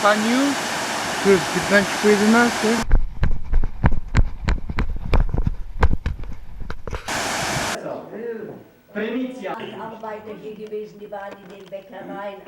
Paniu? To jest 15 po 11. Primitia. Arbeiter hier gewesen, die waren in den Bäckereien.